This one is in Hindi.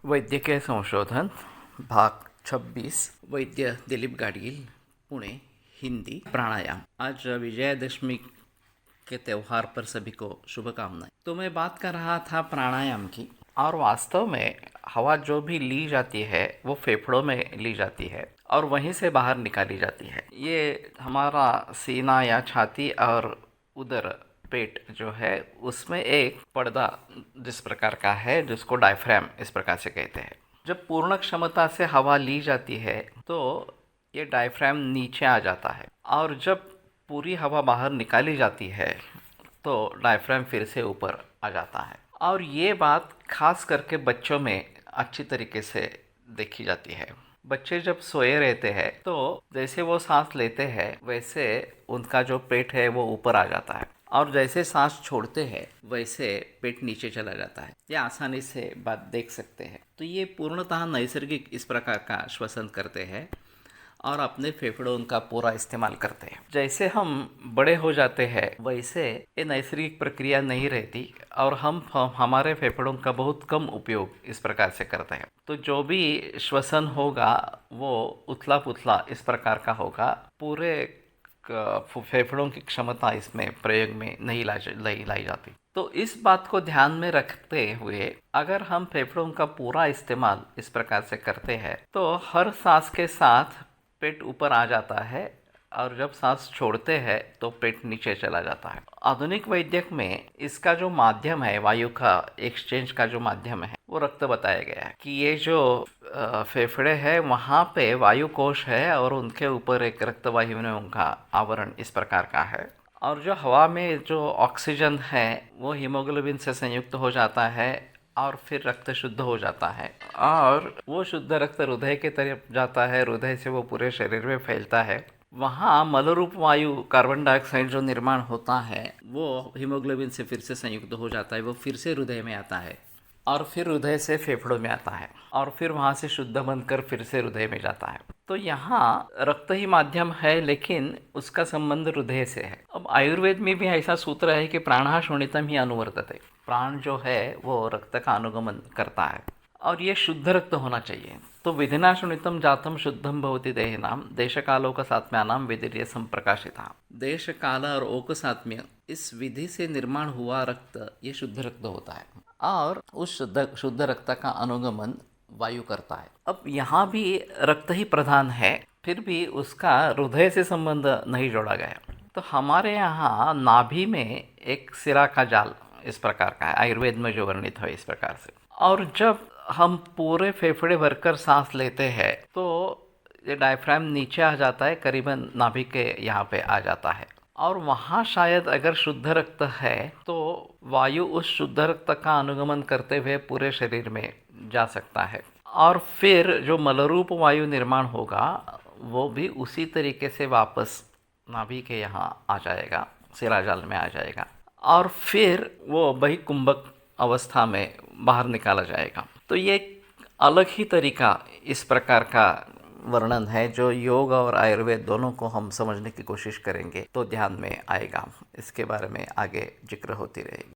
वैद्यकीय संशोधन भाग 26 वैद्य दिलीप गाडगील पुणे हिंदी प्राणायाम। आज विजयादशमी के त्यौहार पर सभी को शुभकामनाएं। तो मैं बात कर रहा था प्राणायाम की, और वास्तव में हवा जो भी ली जाती है वो फेफड़ों में ली जाती है और वहीं से बाहर निकाली जाती है। ये हमारा सीना या छाती और उदर पेट जो है उसमें एक पर्दा जिस प्रकार का है, जिसको डायफ्राम इस प्रकार से कहते हैं। जब पूर्ण क्षमता से हवा ली जाती है तो ये डायफ्राम नीचे आ जाता है, और जब पूरी हवा बाहर निकाली जाती है तो डायफ्राम फिर से ऊपर आ जाता है। और ये बात खास करके बच्चों में अच्छी तरीके से देखी जाती है। बच्चे जब सोए रहते हैं तो जैसे वो सांस लेते हैं वैसे उनका जो पेट है वो ऊपर आ जाता है, और जैसे सांस छोड़ते हैं वैसे पेट नीचे चला जाता है। ये आसानी से बात देख सकते हैं। तो ये पूर्णतः नैसर्गिक इस प्रकार का श्वसन करते हैं और अपने फेफड़ों का पूरा इस्तेमाल करते हैं। जैसे हम बड़े हो जाते हैं वैसे ये नैसर्गिक प्रक्रिया नहीं रहती, और हम हमारे फेफड़ों का बहुत कम उपयोग इस प्रकार से करते हैं। तो जो भी श्वसन होगा वो उथला पुथला इस प्रकार का होगा, पूरे फेफड़ों की क्षमता इसमें प्रयोग में नहीं लाई जाती। तो इस बात को ध्यान में रखते हुए अगर हम फेफड़ों का पूरा इस्तेमाल इस प्रकार से करते हैं तो हर सांस के साथ पेट ऊपर आ जाता है, और जब सांस छोड़ते हैं तो पेट नीचे चला जाता है। आधुनिक वैद्यक में इसका जो माध्यम है, वायु का एक्सचेंज का जो माध्यम है वो रक्त बताया गया है कि ये जो फेफड़े है वहाँ पे वायु कोश है और उनके ऊपर एक रक्तवाहिनियों का आवरण इस प्रकार का है, और जो हवा में जो ऑक्सीजन है वो हीमोग्लोबिन से संयुक्त हो जाता है और फिर रक्त शुद्ध हो जाता है, और वो शुद्ध रक्त हृदय के तरफ जाता है। हृदय से वो पूरे शरीर में फैलता है। वहाँ मलरूप वायु कार्बन डाइऑक्साइड जो निर्माण होता है वो हीमोग्लोबिन से फिर से संयुक्त हो जाता है, वो फिर से हृदय में आता है, और फिर हृदय से फेफड़ों में आता है, और फिर वहाँ से शुद्ध बनकर फिर से हृदय में जाता है। तो यहाँ रक्त ही माध्यम है, लेकिन उसका संबंध हृदय से है। अब आयुर्वेद में भी ऐसा सूत्र है कि प्राणः शोणितम ही अनुवर्तते। प्राण जो है वो रक्त का अनुगमन करता है, और ये शुद्ध रक्त होना चाहिए। तो विधिना शोणितम जातम शुद्धम भवति देहिनाम देश कालोक सात्म्यानाम विधिर्य संप्रकाशिता। देश काल और ओक सात्म्य इस विधि से निर्माण हुआ रक्त ये शुद्ध रक्त होता है, और उस शुद्ध रक्त का अनुगमन वायु करता है। अब यहाँ भी रक्त ही प्रधान है, फिर भी उसका हृदय से संबंध नहीं जोड़ा गया। तो हमारे यहाँ नाभि में एक सिरा का जाल इस प्रकार का है, आयुर्वेद में जो वर्णित है इस प्रकार से। और जब हम पूरे फेफड़े भरकर सांस लेते हैं तो ये डायफ्राम नीचे आ जाता है, करीबन नाभि के यहाँ पे आ जाता है, और वहाँ शायद अगर शुद्ध रक्त है तो वायु उस शुद्ध रक्त का अनुगमन करते हुए पूरे शरीर में जा सकता है, और फिर जो मलरूप वायु निर्माण होगा वो भी उसी तरीके से वापस नाभि के यहाँ आ जाएगा, शिराजाल में आ जाएगा, और फिर वो बहिकुंभक अवस्था में बाहर निकाला जाएगा। तो ये अलग ही तरीका इस प्रकार का वर्णन है जो योग और आयुर्वेद दोनों को हम समझने की कोशिश करेंगे तो ध्यान में आएगा। इसके बारे में आगे जिक्र होती रहेगी।